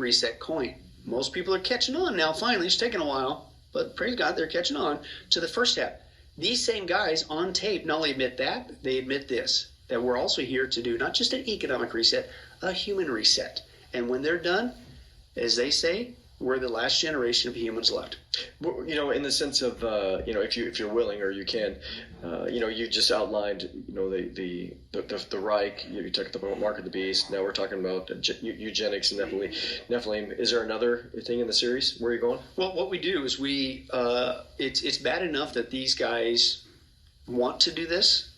reset coin. Most people are catching on now, finally. It's taken a while, but praise God, they're catching on to the first step. These same guys on tape not only admit that, they admit this, that we're also here to do not just an economic reset, a human reset. And when they're done, as they say, we're the last generation of humans left. You know, in the sense of, you know, if you're willing or you can, you know, you just outlined, you know, the Reich. You talked about Mark of the Beast. Now we're talking about eugenics and Nephilim. Is there another thing in the series? Where are you going? Well, what we do is it's bad enough that these guys want to do this.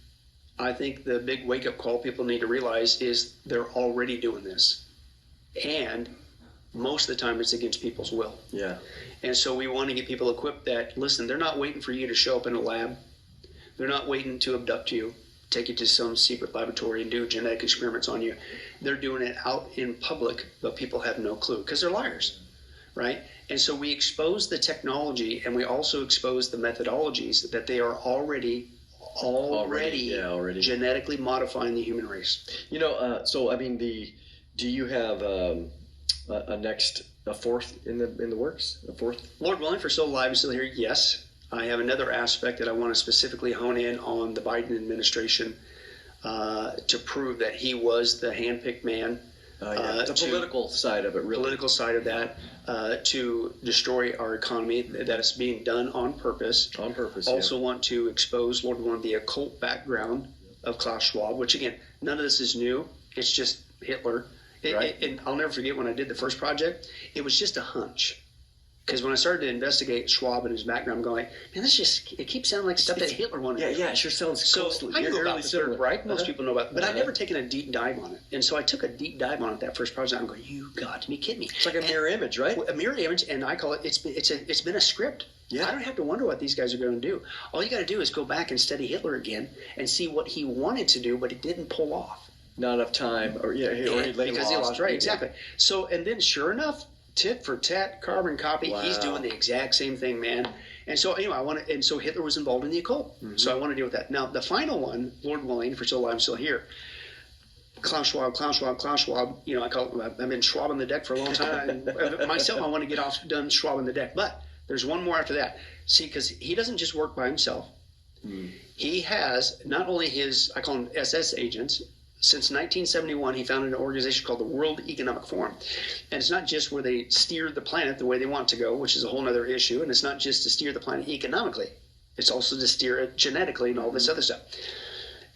I think the big wake-up call people need to realize is they're already doing this. And most of the time it's against people's will. Yeah. And so we want to get people equipped that, listen, they're not waiting for you to show up in a lab. They're not waiting to abduct you, take you to some secret laboratory and do genetic experiments on you. They're doing it out in public, but people have no clue because they're liars, right? And so we expose the technology and we also expose the methodologies that they are already genetically modifying the human race. You know, so I mean, do you have a fourth in the works? A fourth? Lord willing, for still alive and still here, yes. I have another aspect that I want to specifically hone in on the Biden administration to prove that he was the handpicked man. The political side of it, really. Political side of that, to destroy our economy, that is being done on purpose. On purpose, Also want to expose, Lord willing, the occult background of Klaus Schwab, which again, none of this is new. It's just Hitler. Right. And I'll never forget when I did the first project, it was just a hunch. Because when I started to investigate Schwab and his background, I'm going, man, it keeps sounding like stuff that Hitler wanted to do. Yeah, it sure sounds so I knew about the Third Reich. Most people know about it. But I'd never taken a deep dive on it. And so I took a deep dive on it that first project. I'm going, you got to be kidding me. It's like a mirror image, right? A mirror image, and I call it, it's been a script. Yeah. I don't have to wonder what these guys are going to do. All you got to do is go back and study Hitler again and see what he wanted to do, but he didn't pull off. Not enough time, or he lost. Right, exactly. So, and then sure enough, tit for tat, carbon copy. Wow. He's doing the exact same thing, man. And so anyway, and so Hitler was involved in the occult. Mm-hmm. So I want to deal with that. Now the final one, Lord willing, if we're still alive, I'm still here. Klaus Schwab. You know, I've been schwabbing the deck for a long time. Myself, I want to get done schwabbing the deck. But there's one more after that. See, because he doesn't just work by himself. Mm. He has not only his, I call them SS agents. Since 1971, he founded an organization called the World Economic Forum. And it's not just where they steer the planet the way they want to go, which is a whole other issue. And it's not just to steer the planet economically. It's also to steer it genetically and all this other stuff.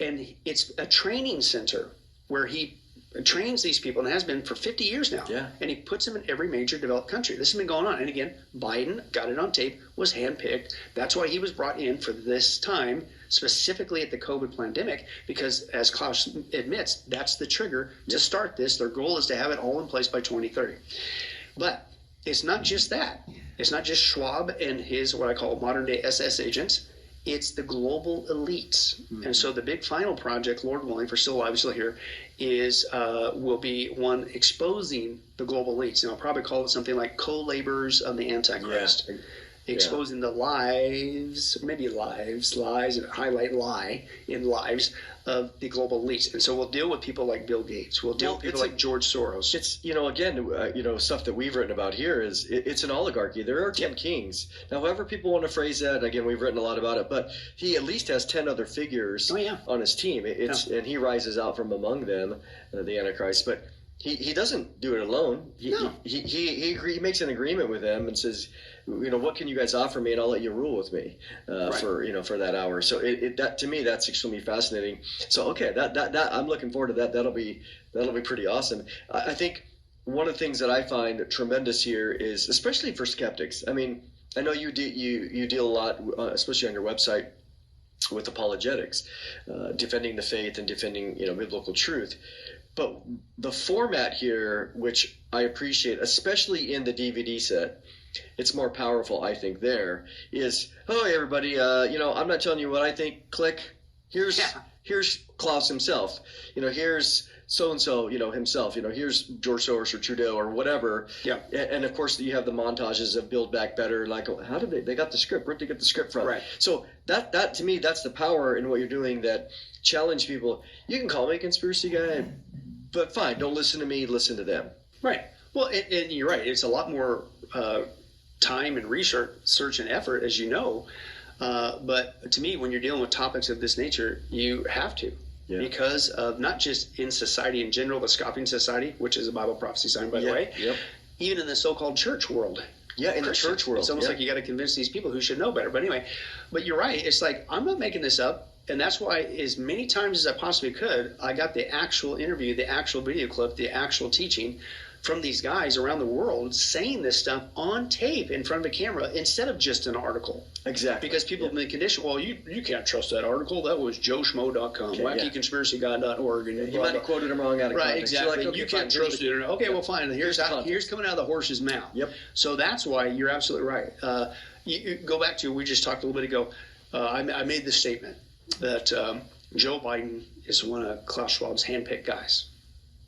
And it's a training center where he trains these people, and has been for 50 years now. Yeah. And he puts them in every major developed country. This has been going on. And again, Biden, got it on tape, was handpicked. That's why he was brought in for this time, specifically at the COVID pandemic, because as Klaus admits, that's the trigger to start this. Their goal is to have it all in place by 2030. But it's not just that. It's not just Schwab and his, what I call modern day SS agents. It's the global elites. Mm-hmm. And so the big final project, Lord willing, for still alive, still here, is will be one exposing the global elites. And I'll probably call it something like co-laborers of the Antichrist. Yeah. Exposing the lies, and highlight lie in lives of the global elites. And so we'll deal with people like Bill Gates. We'll deal with people like George Soros. It's, again, stuff that we've written about here is it's an oligarchy. There are 10 kings. Now, however people want to phrase that, again, we've written a lot about it, but he at least has 10 other figures on his team. And he rises out from among them, the Antichrist. But he doesn't do it alone. He makes an agreement with them and says, what can you guys offer me, and I'll let you rule with me for that hour. So that to me, that's extremely fascinating. So that I'm looking forward to that. That'll be pretty awesome. I think one of the things that I find tremendous here is, especially for skeptics. I mean, I know you deal a lot, especially on your website, with apologetics, defending the faith and defending biblical truth. But the format here, which I appreciate, especially in the DVD set, it's more powerful, I think, there, is, hey, everybody, I'm not telling you what I think. Click. Here's Klaus himself. Here's so-and-so, himself. Here's George Soros or Trudeau or whatever. Yeah. And, of course, you have the montages of Build Back Better. Like, how did they got the script? Where did they get the script from? Right. So that to me, that's the power in what you're doing that challenge people. You can call me a conspiracy guy, but fine, don't listen to me, listen to them. Right. Well, and you're right. It's a lot more time and research and effort, as you know. But to me, when you're dealing with topics of this nature, you have to. Yeah. Because of not just in society in general, the scoffing society, which is a Bible prophecy sign, by the way, even in the so-called church world. Yeah, in the church world. It's almost like you got to convince these people who should know better. But anyway, but you're right. It's like, I'm not making this up. And that's why as many times as I possibly could, I got the actual interview, the actual video clip, the actual teaching from these guys around the world saying this stuff on tape in front of a camera instead of just an article. Exactly. Because people in the condition, well, you can't trust that article. That was joeschmo.com, wackyconspiracyguy.org. And you might have quoted them wrong out of context. Right, exactly. Like, okay, you can't trust the internet. Okay, well, fine. Here's coming out of the horse's mouth. Yep. So that's why you're absolutely right. You go back to, we just talked a little bit ago, I made this statement that Joe Biden is one of Klaus Schwab's handpicked guys.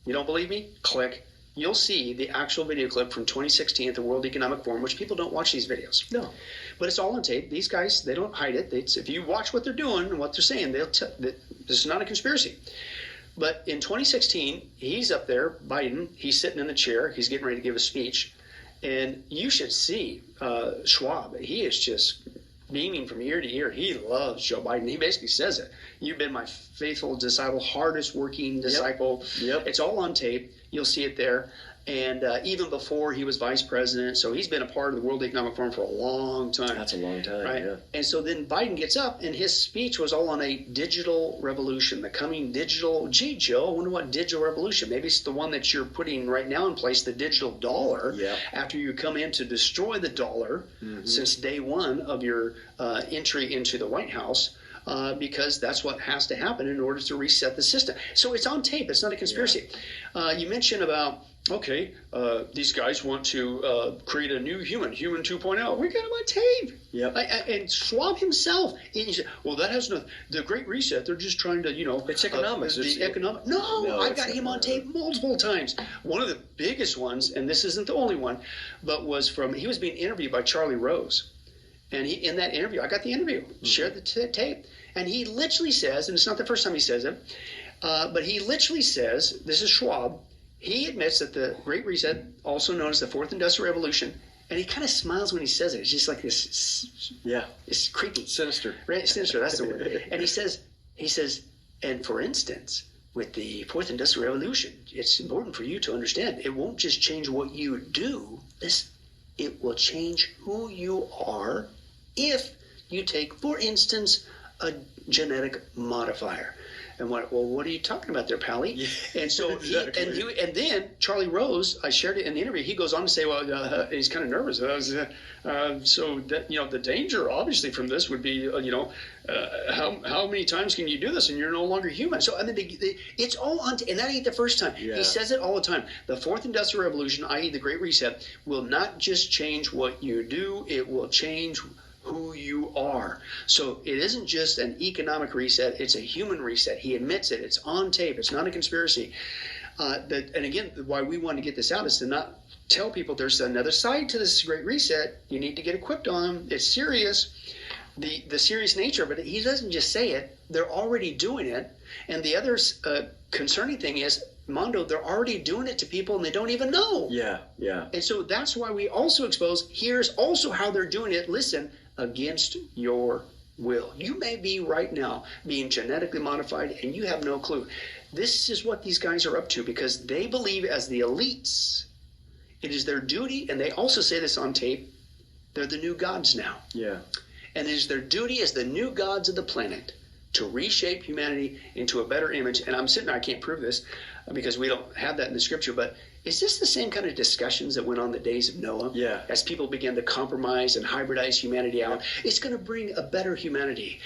You don't believe me? Click. You'll see the actual video clip from 2016 at the World Economic Forum, which people don't watch these videos. No. But it's all on tape. These guys, they don't hide it. If you watch what they're doing and what they're saying, this is not a conspiracy. But in 2016, he's up there, Biden, he's sitting in the chair, he's getting ready to give a speech, and you should see Schwab. He is just beaming from ear to ear. He loves Joe Biden. He basically says it. You've been my faithful disciple, hardest working disciple. Yep. It's all on tape. You'll see it there. And even before he was vice president, so he's been a part of the World Economic Forum for a long time. That's a long time, right? Yeah. And so then Biden gets up, and his speech was all on a digital revolution, the coming digital. Gee, Joe, I wonder what digital revolution. Maybe it's the one that you're putting right now in place, the digital dollar. Yeah. After you come in to destroy the dollar since day one of your entry into the White House. Because that's what has to happen in order to reset the system. So it's on tape. It's not a conspiracy. Yeah. You mentioned about, these guys want to create a new human 2.0. We got him on tape. Yep. And Schwab himself, he said, well, that has no, the Great Reset, they're just trying to, It's economics. No, I got him on tape multiple times. One of the biggest ones, and this isn't the only one, but he was being interviewed by Charlie Rose. And in that interview, I got the interview, shared the tape. And he literally says, and it's not the first time he says it, but he literally says, this is Schwab, he admits that the Great Reset, also known as the Fourth Industrial Revolution, and he kind of smiles when he says it. It's just like this. Yeah. It's creepy. Sinister. Right, sinister, that's the word. And he says, and for instance, with the Fourth Industrial Revolution, it's important for you to understand, it won't just change what you do, it will change who you are if you take, for instance, a genetic modifier. And what are you talking about there, Pally? Yeah, and so exactly. And then Charlie Rose, I shared it in the interview. He goes on to say, well, he's kind of nervous. So that the danger obviously from this would be, how many times can you do this and you're no longer human? So I mean, it's all on, and that ain't the first time. Yeah. He says it all the time. The Fourth Industrial Revolution, i.e., the Great Reset, will not just change what you do; it will change who you are. So it isn't just an economic reset, it's a human reset. He admits it. It's on tape. It's not a conspiracy. And again, why we want to get this out is to not tell people there's another side to this Great Reset. You need to get equipped on. It's serious. The serious nature of it, he doesn't just say it. They're already doing it. And the other concerning thing is, Mondo, they're already doing it to people and they don't even know. Yeah. And so that's why we also expose, here's also how they're doing it. Listen, against your will. You may be right now being genetically modified and you have no clue. This is what these guys are up to because they believe as the elites, it is their duty, and they also say this on tape, they're the new gods now. Yeah. And it is their duty as the new gods of the planet to reshape humanity into a better image. And I'm sitting there, I can't prove this because we don't have that in the scripture, but is this the same kind of discussions that went on the days of Noah? Yeah. As people began to compromise and hybridize humanity out, it's going to bring a better humanity.